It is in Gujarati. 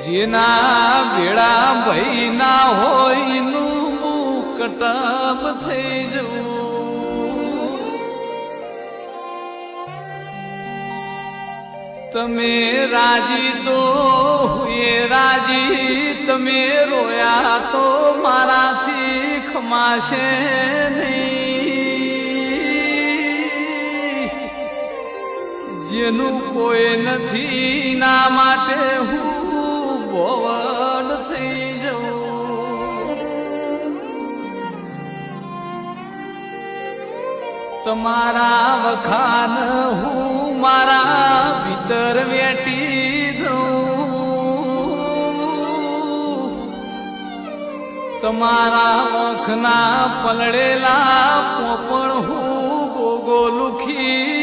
જેના બેડા ભઈ ના હોય નું મુકટમ થઈ જવું. તમે રાજી તો હુએ રાજી, તમે રોયા તો મારાથી ખમાશે નહીં. જેનું કોઈ નથી ના માટે હું ભોવન થઈ જઉં. તમારા વખાન હું મારા ભીતર વેટી દઉં. તમારા વખના પલળેલા પોપણ હું ગોગો લુખી